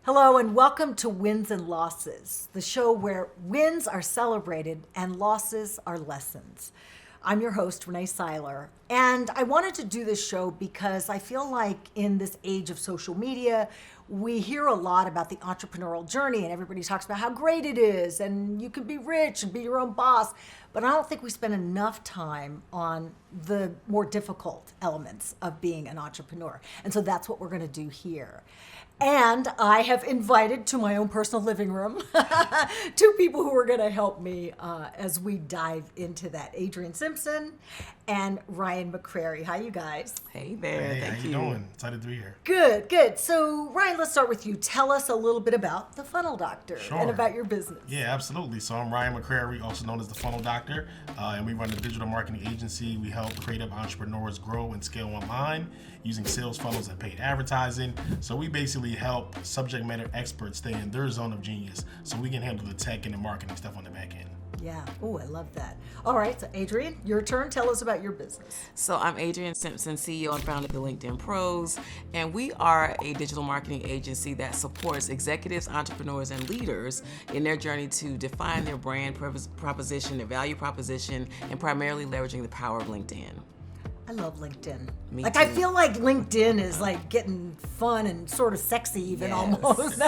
Hello and welcome to Wins and Losses, the show where wins are celebrated and losses are lessons. I'm your host, Renee Seiler, and I wanted to do this show because I feel like in this age of social media, we hear a lot about the entrepreneurial journey and everybody talks about how great it is and you can be rich and be your own boss, but I don't think we spend enough time on the more difficult elements of being an entrepreneur. And so that's what we're going to do here. And I have invited to my own personal living room two people who are going to help me as we dive into that. Adrian Simpson and Ryan McCrary. Hi, you guys. Hey there. Hey, Thank how you doing? Excited to be here. Good. So, Ryan, let's start with you. Tell us a little bit about the Funnel Doctor Sure. and about your business. Yeah, absolutely. So I'm Ryan McCrary, also known as the Funnel Doctor, and we run a digital marketing agency. We help creative entrepreneurs grow and scale online using sales funnels and paid advertising. So we basically help subject matter experts stay in their zone of genius so we can handle the tech and the marketing stuff on the back end. Yeah. Oh, I love that. All right. So, Adrian, your turn. Tell us about your business. So I'm Adrian Simpson, CEO and founder of the LinkedIn Pros, and we are a digital marketing agency that supports executives, entrepreneurs, and leaders in their journey to define their brand proposition, their value proposition, and primarily leveraging the power of LinkedIn. I love LinkedIn. Me I too. feel like LinkedIn is like getting fun and sort of sexy even almost.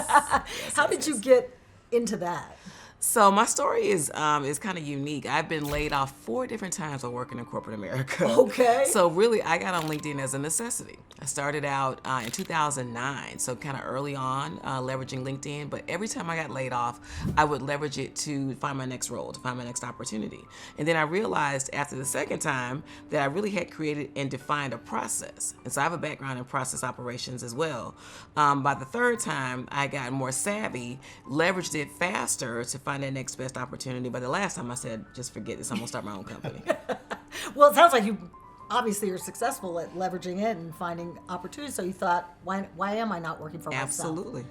How did you get into that? So my story is kind of unique. I've been laid off 4 different times while working in corporate America. Okay. So really, I got on LinkedIn as a necessity. I started out in 2009, so kind of early on, leveraging LinkedIn. But every time I got laid off, I would leverage it to find my next role, to find my next opportunity. And then I realized after the second time that I really had created and defined a process. And so I have a background in process operations as well. By the third time, I got more savvy, leveraged it faster to find that next best opportunity. But the last time I said, just forget this, I'm gonna start my own company. Well, it sounds like you obviously are successful at leveraging it and finding opportunities. So you thought, why am I not working for myself?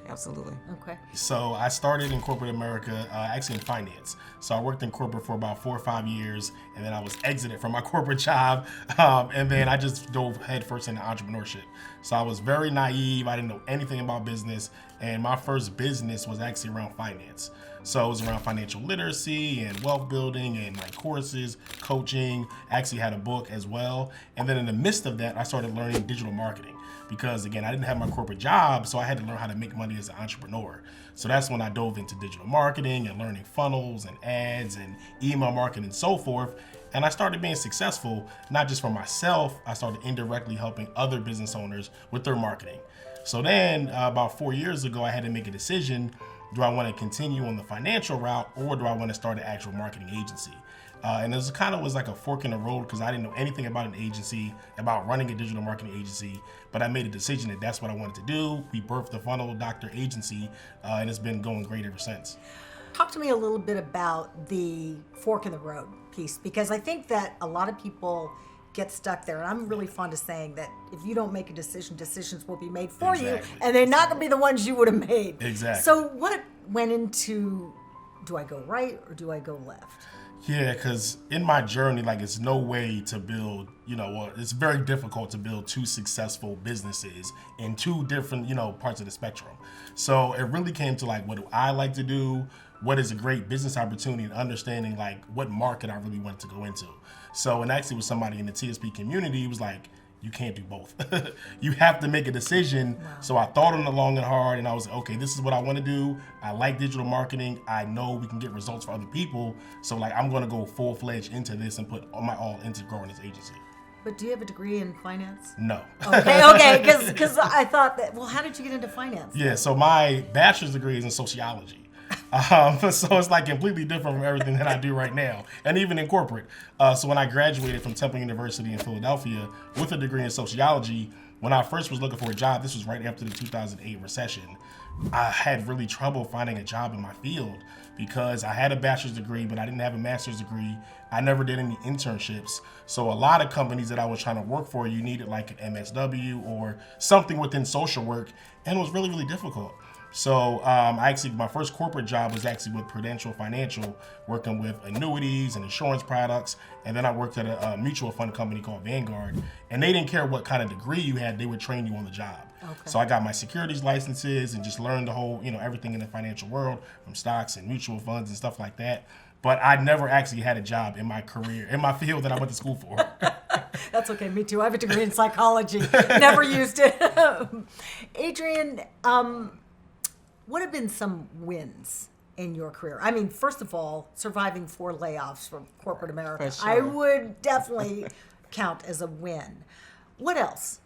Absolutely. Okay. So I started in corporate America, actually in finance. So I worked in corporate for about 4 or 5 years, and then I was exited from my corporate job, and then I just dove headfirst into entrepreneurship. So I was very naive. I didn't know anything about business, and my first business was actually around finance. So it was around financial literacy and wealth building and like courses, coaching. I actually had a book as well. And then in the midst of that, I started learning digital marketing because again, I didn't have my corporate job, so I had to learn how to make money as an entrepreneur. So that's when I dove into digital marketing and learning funnels and ads and email marketing and so forth. And I started being successful, not just for myself, I started indirectly helping other business owners with their marketing. So then about 4 years ago, I had to make a decision. Do I want to continue on the financial route or do I want to start an actual marketing agency? And it was like a fork in the road because I didn't know anything about an agency, about running a digital marketing agency, but I made a decision that that's what I wanted to do. We birthed the Funnel Doctor Agency, and it's been going great ever since. Talk to me a little bit about the fork in the road piece, because I think that a lot of people get stuck there. And I'm really fond of saying that if you don't make a decision, decisions will be made for you, and they're not going to be the ones you would have made. Exactly. So what went into, do I go right or do I go left? Yeah, because in my journey, like it's no way to build, it's very difficult to build 2 successful businesses in 2 different, parts of the spectrum. So it really came to like, what do I like to do? What is a great business opportunity and understanding like what market I really want to go into. So, and actually with somebody in the TSP community, he was like, you can't do both. You have to make a decision. Wow. So I thought on it long and hard and I was like, okay, this is what I want to do. I like digital marketing. I know we can get results for other people. So like, I'm going to go full-fledged into this and put my all into growing this agency. But do you have a degree in finance? No. Okay, because I thought that, well, how did you get into finance? Yeah, so my bachelor's degree is in sociology. So it's like completely different from everything that I do right now, and even in corporate. So when I graduated from Temple University in Philadelphia with a degree in sociology, when I first was looking for a job, this was right after the 2008 recession, I had really trouble finding a job in my field because I had a bachelor's degree, but I didn't have a master's degree. I never did any internships. So a lot of companies that I was trying to work for, you needed like an MSW or something within social work, and it was really, really difficult. So my first corporate job was actually with Prudential Financial, working with annuities and insurance products. And then I worked at a mutual fund company called Vanguard. And they didn't care what kind of degree you had, they would train you on the job. Okay. So I got my securities licenses and just learned the whole, everything in the financial world, from stocks and mutual funds and stuff like that. But I never actually had a job in my career, in my field that I went to school for. That's okay, me too. I have a degree in psychology, never used it. Adrian, what have been some wins in your career? I mean, first of all, surviving 4 layoffs from corporate America, For sure. I would definitely count as a win. What else?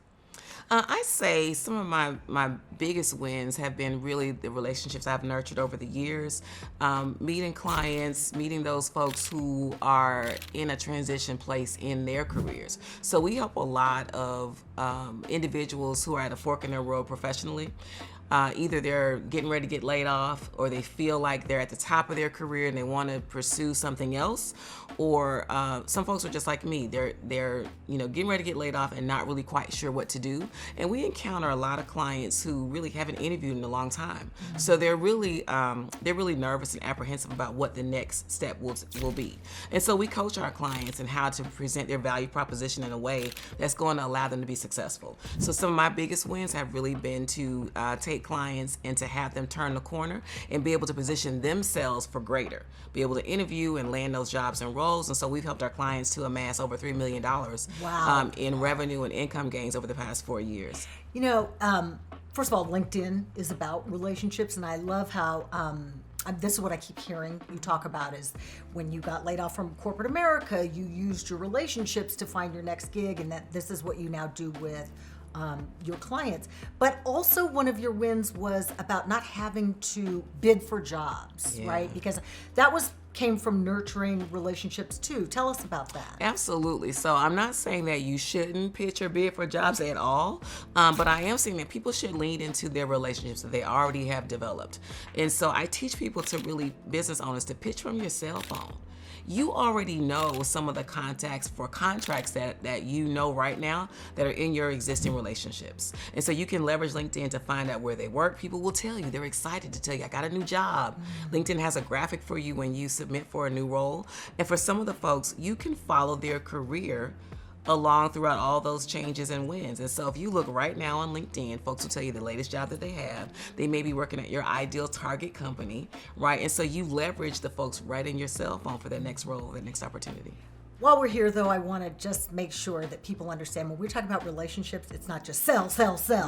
I say some of my biggest wins have been really the relationships I've nurtured over the years, meeting clients, meeting those folks who are in a transition place in their careers. So we help a lot of individuals who are at a fork in their road professionally. Either they're getting ready to get laid off, or they feel like they're at the top of their career and they want to pursue something else, or some folks are just like me. They're getting ready to get laid off and not really quite sure what to do. And we encounter a lot of clients who really haven't interviewed in a long time, so they're really nervous and apprehensive about what the next step will be. And so we coach our clients in how to present their value proposition in a way that's going to allow them to be successful. So some of my biggest wins have really been to take clients and to have them turn the corner and be able to position themselves for greater, be able to interview and land those jobs and roles. And so we've helped our clients to amass over $3 million in revenue and income gains over the past 4 years. First of all, LinkedIn is about relationships, and I love how this is what I keep hearing you talk about, is when you got laid off from corporate America, you used your relationships to find your next gig, and that this is what you now do with your clients. But also one of your wins was about not having to bid for jobs, right? Because that came from nurturing relationships too. Tell us about that. Absolutely. So I'm not saying that you shouldn't pitch or bid for jobs at all, but I am saying that people should lean into their relationships that they already have developed. And so I teach people business owners, to pitch from your cell phone. You already know some of the contacts for contracts that you know right now that are in your existing relationships. And so you can leverage LinkedIn to find out where they work. People will tell you, they're excited to tell you, I got a new job. LinkedIn has a graphic for you when you submit for a new role. And for some of the folks, you can follow their career along throughout all those changes and wins. And so if you look right now on LinkedIn, folks will tell you the latest job that they have. They may be working at your ideal target company, right? And so you leverage the folks right in your cell phone for that next role, that next opportunity. While we're here, though, I want to just make sure that people understand when we're talking about relationships, it's not just sell.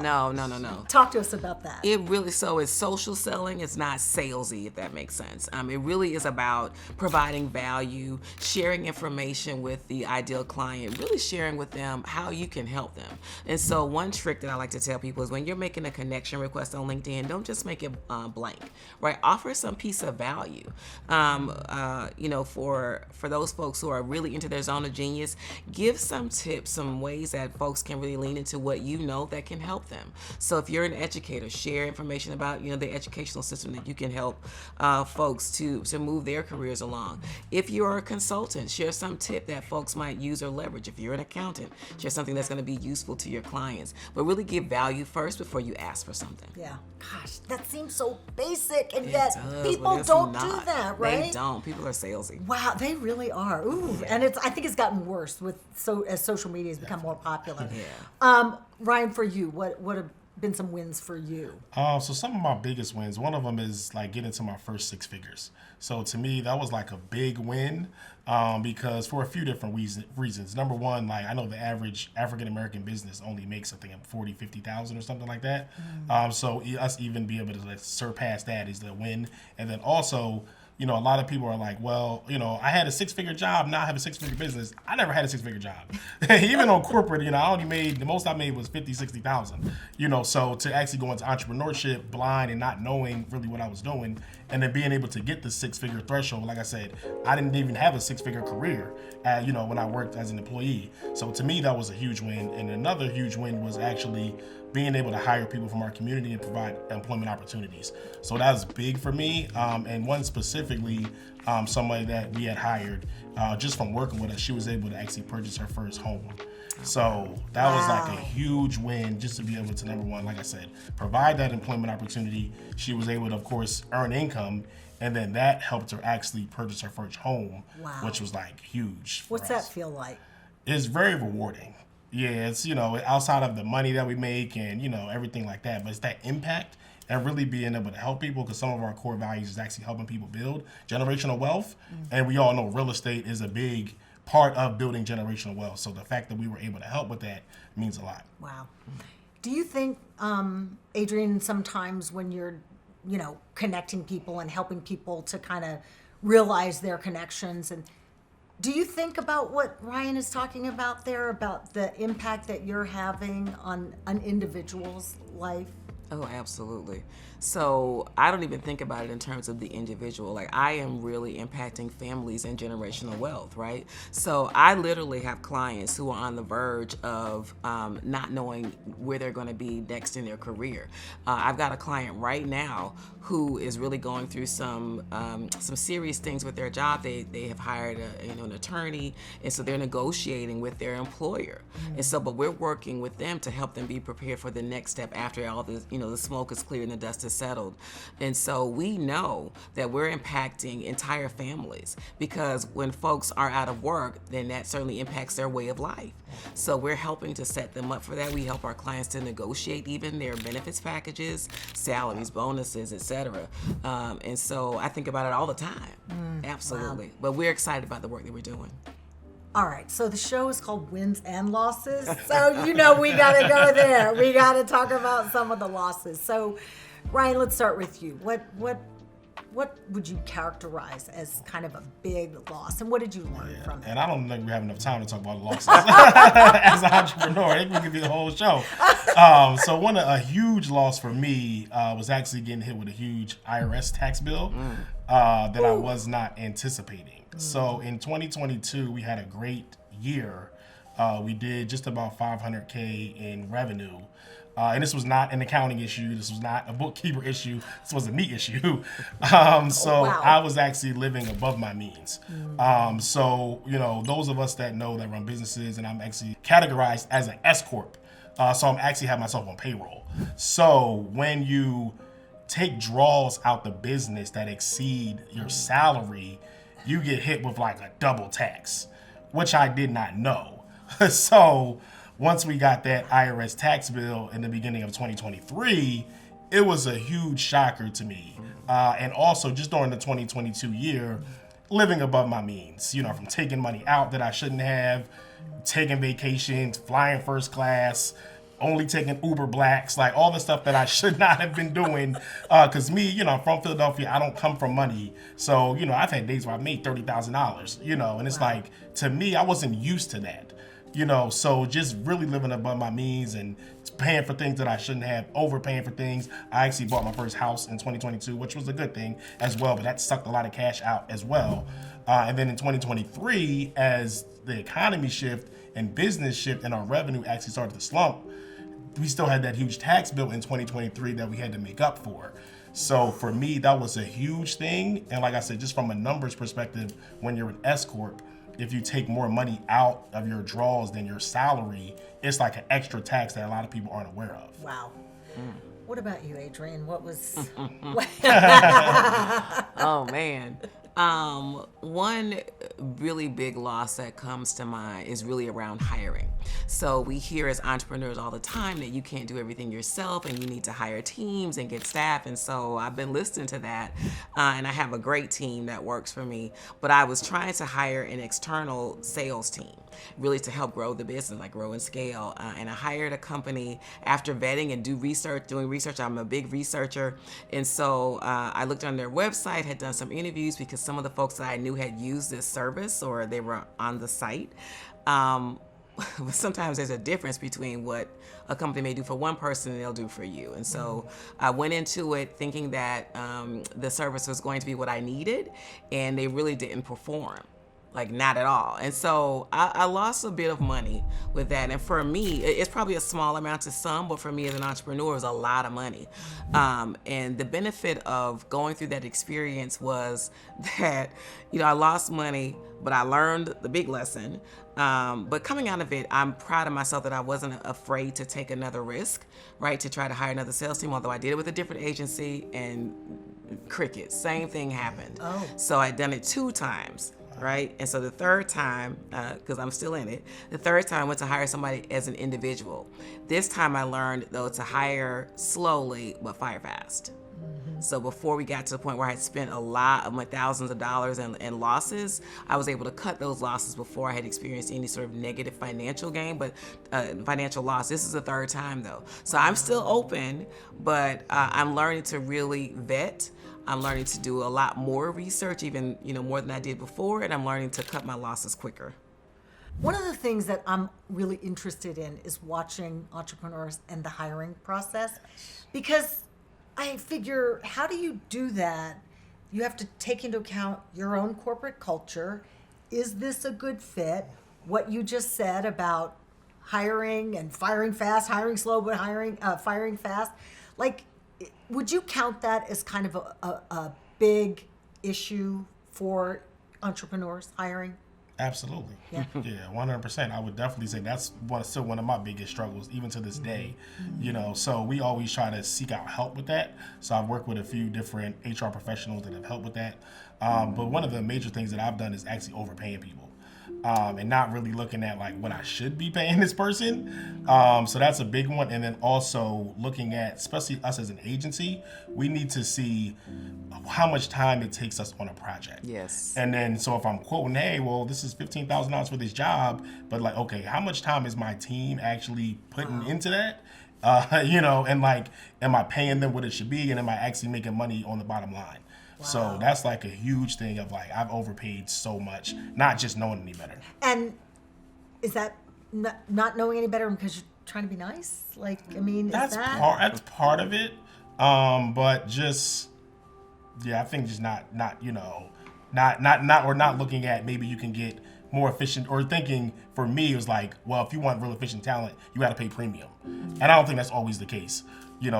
No. Talk to us about that. It's social selling. It's not salesy, if that makes sense. It really is about providing value, sharing information with the ideal client, really sharing with them how you can help them. And so one trick that I like to tell people is when you're making a connection request on LinkedIn, don't just make it blank, right? Offer some piece of value. For those folks who are really into their zone of genius, give some tips, some ways that folks can really lean into what you know that can help them. So if you're an educator, share information about the educational system that you can help folks to move their careers along. If you're a consultant, share some tip that folks might use or leverage. If you're an accountant, share something that's going to be useful to your clients. But really give value first before you ask for something. Yeah. Gosh, that seems so basic, and It yet does, people but it's don't not. do that, right? They don't. People are salesy. Wow, they really are. Ooh, and I think it's gotten worse as social media has become more popular. Yeah. Ryan, for you, what have been some wins for you? So some of my biggest wins, one of them is like getting to my first 6 figures. So to me, that was like a big win because for a few different reasons. Number one, like I know the average African-American business only makes something like 40, 50,000 or something like that. So us even be able to surpass that is the win. And then also, a lot of people are like, well, I had a 6-figure job, now I have a 6-figure business. I never had a 6-figure job. Even on corporate, the most I made was 50, 60,000. So to actually go into entrepreneurship blind and not knowing really what I was doing, and then being able to get the 6-figure threshold, like I said, I didn't even have a 6-figure career, when I worked as an employee. So to me, that was a huge win. And another huge win was actually being able to hire people from our community and provide employment opportunities. So that was big for me. And one specifically, somebody that we had hired just from working with us, she was able to actually purchase her first home. So that was like a Wow. huge win, just to be able to, number one, like I said, provide that employment opportunity. She was able to, of course, earn income, and then that helped her actually purchase her first home, Wow. which was like huge for What's us. that feel like? It's very rewarding. Yeah, it's, outside of the money that we make and, everything like that, but it's that impact and really being able to help people, because some of our core values is actually helping people build generational wealth. And we all know real estate is a big part of building generational wealth. So the fact that we were able to help with that means a lot. Wow. Do you think, Adrian, sometimes when you're, connecting people and helping people to kind of realize their connections, and do you think about what Ryan is talking about there, about the impact that you're having on an individual's life? Oh, absolutely. So I don't even think about it in terms of the individual. Like, I am really impacting families and generational wealth, right? So I literally have clients who are on the verge of not knowing where they're going to be next in their career. I've got a client right now who is really going through some serious things with their job. They have hired an attorney, and so they're negotiating with their employer. And so, but we're working with them to help them be prepared for the next step after all the the smoke is cleared and the dust is settled. And so we know that we're impacting entire families, because when folks are out of work, then that certainly impacts their way of life. So we're helping to set them up for that. We help our clients to negotiate even their benefits packages, salaries, bonuses, etc. And so I think about it all the time. Absolutely. Wow. But we're excited about the work that we're doing. All right, so the show is called Wins and Losses. So, we got to go there. We got to talk about some of the losses. So, Ryan, let's start with you. What would you characterize as kind of a big loss, and what did you learn from it? And I don't think we have enough time to talk about losses as an entrepreneur. I think we could do the whole show. So a huge loss for me was actually getting hit with a huge IRS tax bill that I was not anticipating. So in 2022, we had a great year. We did just about $500K in revenue. And this was not an accounting issue. This was not a bookkeeper issue. This was a me issue. So wow. I was actually living above my means. So, those of us that know that run businesses, and I'm actually categorized as an S Corp. So I'm actually have myself on payroll. So when you take draws out the business that exceed your salary, you get hit with like a double tax, which I did not know. So once we got that IRS tax bill in the beginning of 2023, it was a huge shocker to me. And also just during the 2022 year, living above my means, from taking money out that I shouldn't have, taking vacations, flying first class, only taking Uber Blacks, like all the stuff that I should not have been doing. Because me, I'm from Philadelphia, I don't come from money. So, I've had days where I made $30,000, and it's like, to me, I wasn't used to that. So just really living above my means and paying for things that I shouldn't have, overpaying for things. I actually bought my first house in 2022, which was a good thing as well, but that sucked a lot of cash out as well. And then in 2023, as the economy shift and business shift and our revenue actually started to slump, we still had that huge tax bill in 2023 that we had to make up for. So for me, that was a huge thing. And like I said, just from a numbers perspective, when you're an S Corp, if you take more money out of your draws than your salary, it's like an extra tax that a lot of people aren't aware of. Wow. What about you, Adrian? What was... Oh, man. One really big loss that comes to mind is really around hiring. So we hear as entrepreneurs all the time that you can't do everything yourself and you need to hire teams and get staff. And so I've been listening to that, and I have a great team that works for me. But I was trying to hire an external sales team, really to help grow the business, like grow and scale. And I hired a company after vetting and doing research. I'm a big researcher. And so I looked on their website, had done some interviews because some of the folks that I knew had used this service or they were on the site. Sometimes there's a difference between what a company may do for one person and they'll do for you. And so I went into it thinking that the service was going to be what I needed, and they really didn't perform. like not at all. And so I lost a bit of money with that. And for me, it's probably a small amount to some, but for me as an entrepreneur, it was a lot of money. And the benefit of going through that experience was that, I lost money, but I learned the big lesson. But coming out of it, I'm proud of myself that I wasn't afraid to take another risk, right? To try to hire another sales team, although I did it with a different agency, and crickets, same thing happened. Oh. So I'd done it 2 times. Right. And so the third time, because I'm still in it, the third time I went to hire somebody as an individual. This time I learned, though, to hire slowly but fire fast. So before we got to the point where I had spent a lot of my thousands of dollars in losses, I was able to cut those losses before I had experienced any sort of negative financial gain, but financial loss. This is the third time, though. So I'm still open, but I'm learning to really vet. I'm learning to do a lot more research, even more than I did before, and I'm learning to cut my losses quicker. One of the things that I'm really interested in is watching entrepreneurs and the hiring process, because I figure, how do you do that? You have to take into account your own corporate culture. Is this a good fit? What you just said about hiring and firing fast, hiring slow, but firing fast. Like, would you count that as kind of a big issue for entrepreneurs hiring? Absolutely. Yeah. Yeah, 100%. I would definitely say that's still one of my biggest struggles, even to this day. So we always try to seek out help with that. So I've worked with a few different HR professionals that have helped with that. But one of the major things that I've done is actually overpaying people. And not really looking at like what I should be paying this person. So that's a big one. And then also looking at, especially us as an agency, we need to see how much time it takes us on a project. Yes. And then, so if I'm quoting, hey, well, this is $15,000 for this job, but like, okay, how much time is my team actually putting into that? And like, am I paying them what it should be? And am I actually making money on the bottom line? Wow. So that's like a huge thing of like, I've overpaid so much, not just knowing any better. And is that not knowing any better because you're trying to be nice? Like, I mean, that's part of it. But just, yeah, I think just not looking at maybe you can get more efficient, or thinking for me it was like, well, if you want real efficient talent, you got to pay premium. And I don't think that's always the case.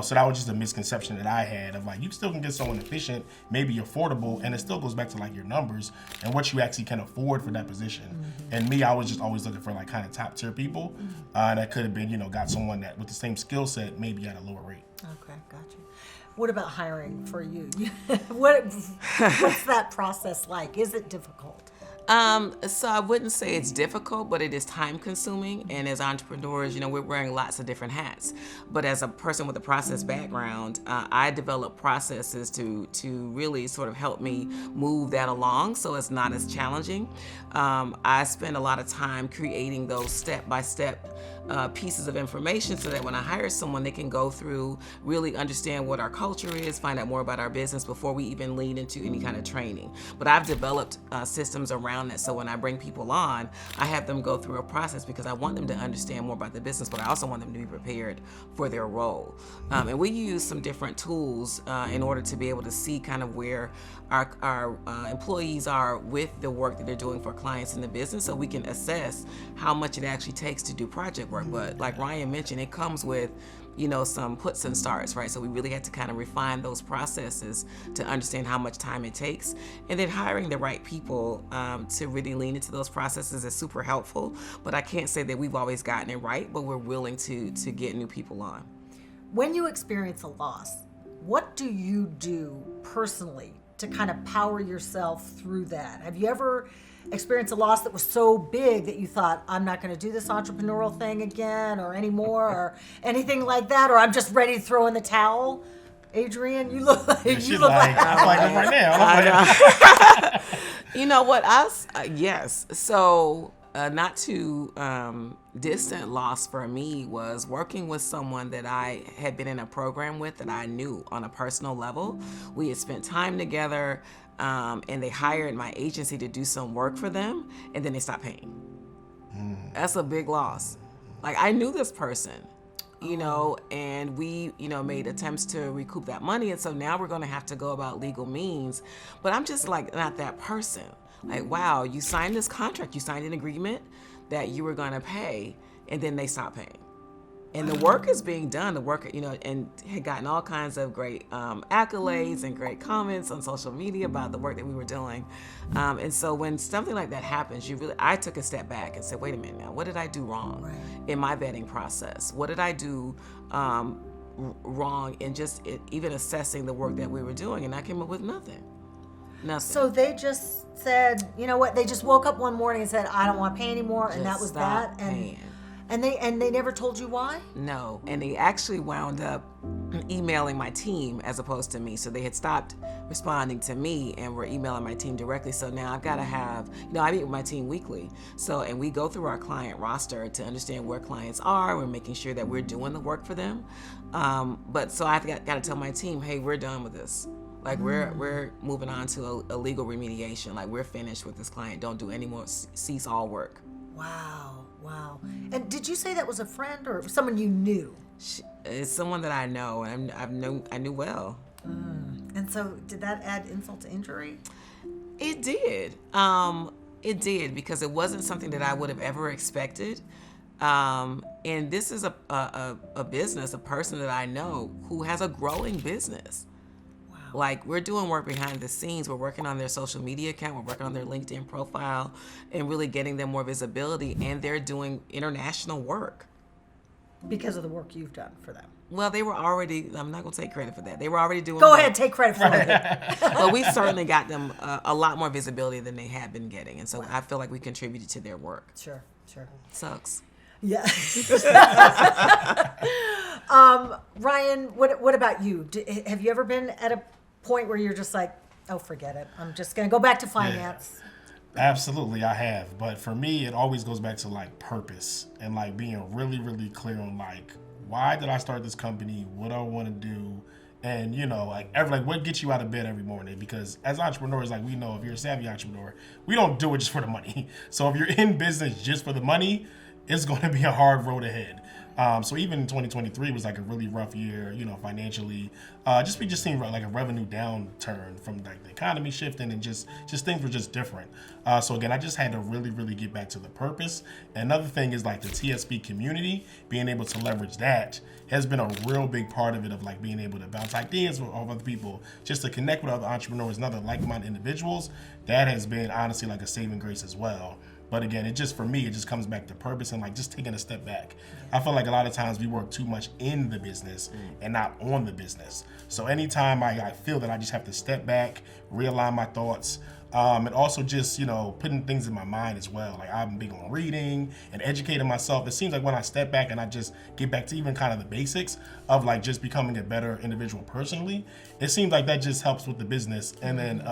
So that was just a misconception that I had of like, you still can get someone efficient, maybe affordable, and it still goes back to like your numbers and what you actually can afford for that position. And me, I was just always looking for like kind of top tier people that could have been, got someone that with the same skill set, maybe at a lower rate. Okay, gotcha. What about hiring for you? What's that process like? Is it difficult? So I wouldn't say it's difficult, but it is time consuming. And as entrepreneurs, we're wearing lots of different hats. But as a person with a process background, I develop processes to really sort of help me move that along so it's not as challenging. I spend a lot of time creating those step-by-step pieces of information so that when I hire someone, they can go through, really understand what our culture is, find out more about our business before we even lean into any kind of training. But I've developed systems around that, so when I bring people on, I have them go through a process because I want them to understand more about the business, but I also want them to be prepared for their role. And we use some different tools in order to be able to see kind of where our employees are with the work that they're doing for clients in the business, so we can assess how much it actually takes to do project work. But like Ryan mentioned, it comes with some puts and starts, right? So we really had to kind of refine those processes to understand how much time it takes. And then hiring the right people to really lean into those processes is super helpful. But I can't say that we've always gotten it right, but we're willing to get new people on. When you experience a loss, what do you do personally to kind of power yourself through that? Have you ever experienced a loss that was so big that you thought, I'm not going to do this entrepreneurial thing again or anymore or anything like that, or I'm just ready to throw in the towel? Adrienne, you look like you look like I'm right now. You know what? Yes. So not too distant loss for me was working with someone that I had been in a program with that I knew on a personal level. We had spent time together, and they hired my agency to do some work for them, and then they stopped paying. That's a big loss. Like, I knew this person. you know, and we, you know, made attempts to recoup that money. And so now we're going to have to go about legal means. But I'm just like not that person. Like, wow, you signed this contract, you signed an agreement that you were going to pay, and then they stopped paying. And the work is being done, the work, you know, and had gotten all kinds of great accolades and great comments on social media about the work that we were doing. And so when something like that happens, I took a step back and said, wait a minute now, what did I do wrong in my vetting process? What did I do wrong in just even assessing the work that we were doing? And I came up with nothing. So they just said, you know what? They just woke up one morning and said, I don't want to pay anymore, and that was that. And they never told you why? No, and they actually wound up emailing my team as opposed to me. So they had stopped responding to me and were emailing my team directly. So now I've got to have, you know, I meet with my team weekly. So, and we go through our client roster to understand where clients are. We're making sure that we're doing the work for them. But so I've got to tell my team, hey, we're done with this. Like we're moving on to a legal remediation. Like we're finished with this client. Don't do any more, cease all work. Wow. And did you say that was a friend or someone you knew? It's someone that I know and I knew well. And so did that add insult to injury? It did. It did, because it wasn't something that I would have ever expected. And this is a business, a person that I know who has a growing business. Like, we're doing work behind the scenes. We're working on their social media account. We're working on their LinkedIn profile and really getting them more visibility. And they're doing international work. Because of the work you've done for them. Well, they were already, I'm not going to take credit for that. They were already doing Go work. ahead, take credit for it. But we certainly got them a lot more visibility than they had been getting. And so I feel like we contributed to their work. Sure. Sucks. Yeah. Ryan, what about you? Have you ever been at a point where you're just like, oh, forget it, I'm just going to go back to finance? Yeah, absolutely, I have. But for me, it always goes back to like purpose and like being really, really clear on like, why did I start this company? What do I want to do? And, you know, like what gets you out of bed every morning? Because as entrepreneurs, like, we know if you're a savvy entrepreneur, we don't do it just for the money. So if you're in business just for the money, it's going to be a hard road ahead. So even in 2023 was like a really rough year, you know, financially. We just seen like a revenue downturn from like the economy shifting, and just things were just different. So again, I just had to really, really get back to the purpose. Another thing is like the TSP community, being able to leverage that has been a real big part of it, of like being able to bounce ideas with other people, just to connect with other entrepreneurs and other like-minded individuals. That has been honestly like a saving grace as well. But again, for me, it just comes back to purpose and like just taking a step back. I feel like a lot of times we work too much in the business and not on the business. So anytime I feel that I just have to step back, realign my thoughts, and also just, you know, putting things in my mind as well. Like, I'm big on reading and educating myself. It seems like when I step back and I just get back to even kind of the basics of like just becoming a better individual personally, it seems like that just helps with the business. And then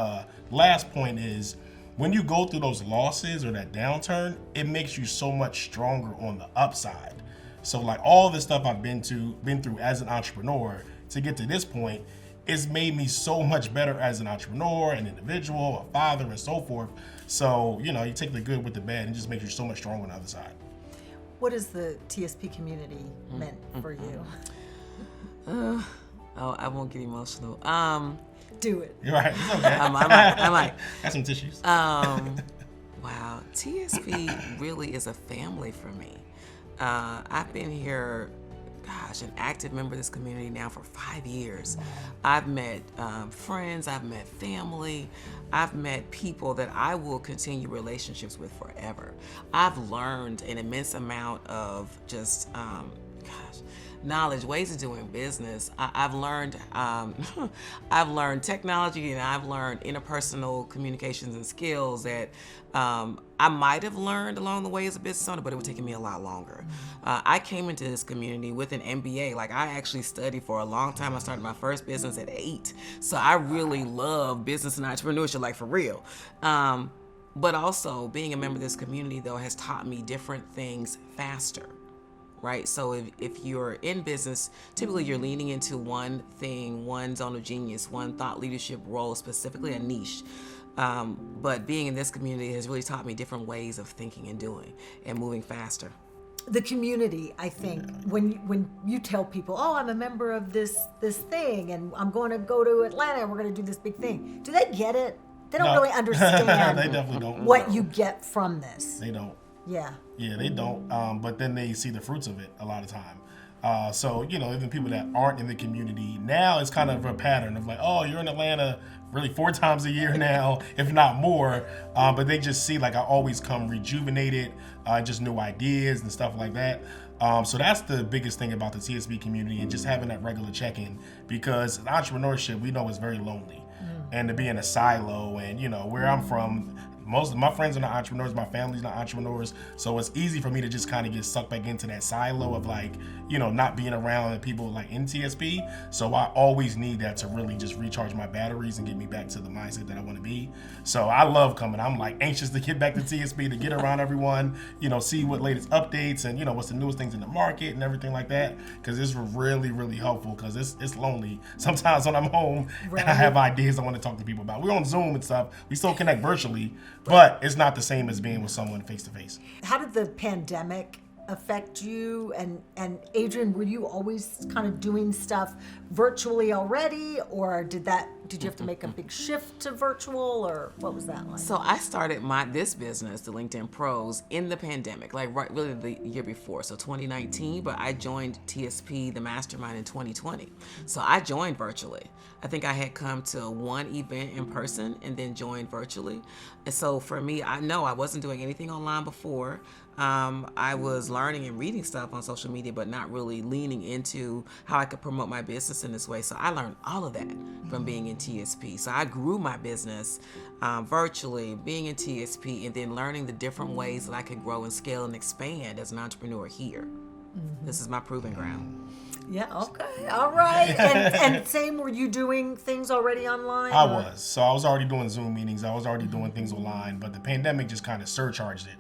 last point is, when you go through those losses or that downturn, it makes you so much stronger on the upside. So like all the stuff I've been through as an entrepreneur to get to this point, it's made me so much better as an entrepreneur, an individual, a father, and so forth. So, you know, you take the good with the bad and it just makes you so much stronger on the other side. What has the TSP community meant for you? I won't get emotional. Do it. You're right. It's okay. I might. Got some tissues. Wow. TSP really is a family for me. I've been here, an active member of this community now for 5 years. I've met friends, I've met family, I've met people that I will continue relationships with forever. I've learned an immense amount of just, knowledge, ways of doing business. I've learned technology, and I've learned interpersonal communications and skills that I might have learned along the way as a business owner, but it would take me a lot longer. I came into this community with an MBA. Like, I actually studied for a long time. I started my first business at 8. So I really love business and entrepreneurship, like for real. But also being a member of this community, though, has taught me different things faster. Right? So if you're in business, typically you're leaning into one thing, one zone of genius, one thought leadership role, specifically a niche. But being in this community has really taught me different ways of thinking and doing and moving faster. the community, I think, when you tell people, oh, I'm a member of this thing, and I'm going to go to Atlanta, and we're going to do this big thing. Do they get it? They don't No. really understand They definitely don't. what you get from this. They don't. Yeah. Yeah, they don't. But then they see the fruits of it a lot of time. So, even people that aren't in the community, now it's kind of a pattern of like, oh, you're in Atlanta really 4 times a year now, if not more. But they just see like I always come rejuvenated, just new ideas and stuff like that. So that's the biggest thing about the TSP community, and just having that regular check-in, because entrepreneurship, we know, is very lonely. And to be in a silo, and where I'm from, most of my friends are not entrepreneurs, my family's not entrepreneurs, so it's easy for me to just kind of get sucked back into that silo of like, not being around people like in TSP. So I always need that to really just recharge my batteries and get me back to the mindset that I want to be. So I love coming. I'm like anxious to get back to TSP, to get around everyone, see what latest updates and what's the newest things in the market and everything like that, because it's really, really helpful, because it's lonely sometimes when I'm home. Right. And I have ideas I want to talk to people about. We're on Zoom and stuff, we still connect virtually, but it's not the same as being with someone face to face. How did the pandemic affect you? And Adrian, were you always kind of doing stuff virtually already, or did you have to make a big shift to virtual, or what was that like? So I started this business, the LinkedIn Pros, in the pandemic, like really the year before, so 2019, but I joined TSP, the mastermind, in 2020. So I joined virtually. I think I had come to one event in person and then joined virtually. And so for me, I know I wasn't doing anything online before. I was learning and reading stuff on social media, but not really leaning into how I could promote my business in this way. So I learned all of that from being in TSP. So I grew my business virtually, being in TSP, and then learning the different ways that I could grow and scale and expand as an entrepreneur here. This is my proving ground. Yeah, okay, all right. And same, were you doing things already online? I was. So I was already doing Zoom meetings. I was already doing things online, but the pandemic just kind of surcharged it.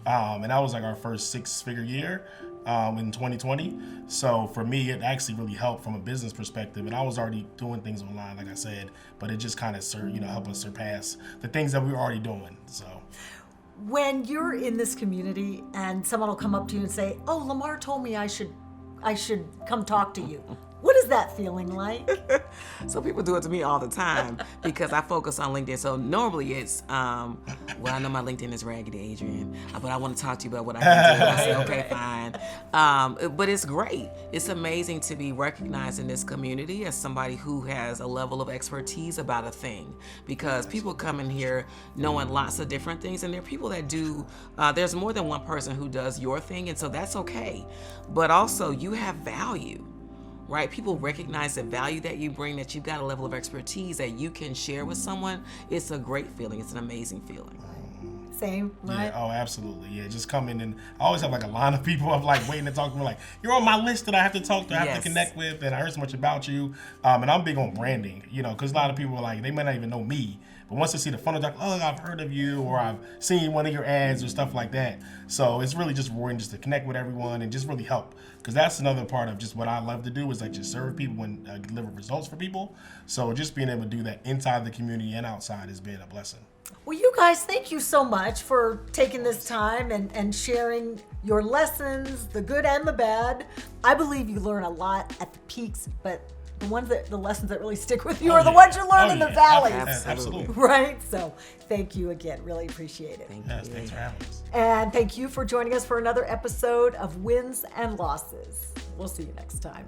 And that was like our first 6-figure year in 2020. So for me, it actually really helped from a business perspective. And I was already doing things online, like I said, but it just kind of helped us surpass the things that we were already doing. So When you're in this community and someone will come up to you and say, oh, Lamar told me I should come talk to you. What is that feeling like? So people do it to me all the time because I focus on LinkedIn. So normally it's, well, I know my LinkedIn is raggedy, Adrian, but I want to talk to you about what I can do. I say, okay, fine. But it's great. It's amazing to be recognized in this community as somebody who has a level of expertise about a thing, because people come in here knowing lots of different things, and there are people that do, there's more than one person who does your thing, and so that's okay. But also you have value. Right? People recognize the value that you bring, that you've got a level of expertise that you can share with someone. It's a great feeling. It's an amazing feeling. Same, right? Yeah, oh, absolutely. Yeah, just come in, and I always have like a line of people of like waiting to talk to me, like, you're on my list that I have to talk to, I have to connect with, and I heard so much about you. And I'm big on branding, because a lot of people are like, they might not even know me, but once they see the funnel, they're like, oh, I've heard of you, or I've seen one of your ads or stuff like that. So it's really just rewarding just to connect with everyone and just really help, because that's another part of just what I love to do, is like just serve people and deliver results for people. So just being able to do that inside the community and outside has been a blessing. Well, you guys, thank you so much for taking this time and sharing your lessons, the good and the bad. I believe you learn a lot at the peaks, but the lessons that really stick with you are the ones you learn in the valleys. Absolutely. Right? So thank you again. Really appreciate it. Yes, thanks for having us. And thank you for joining us for another episode of Wins and Losses. We'll see you next time.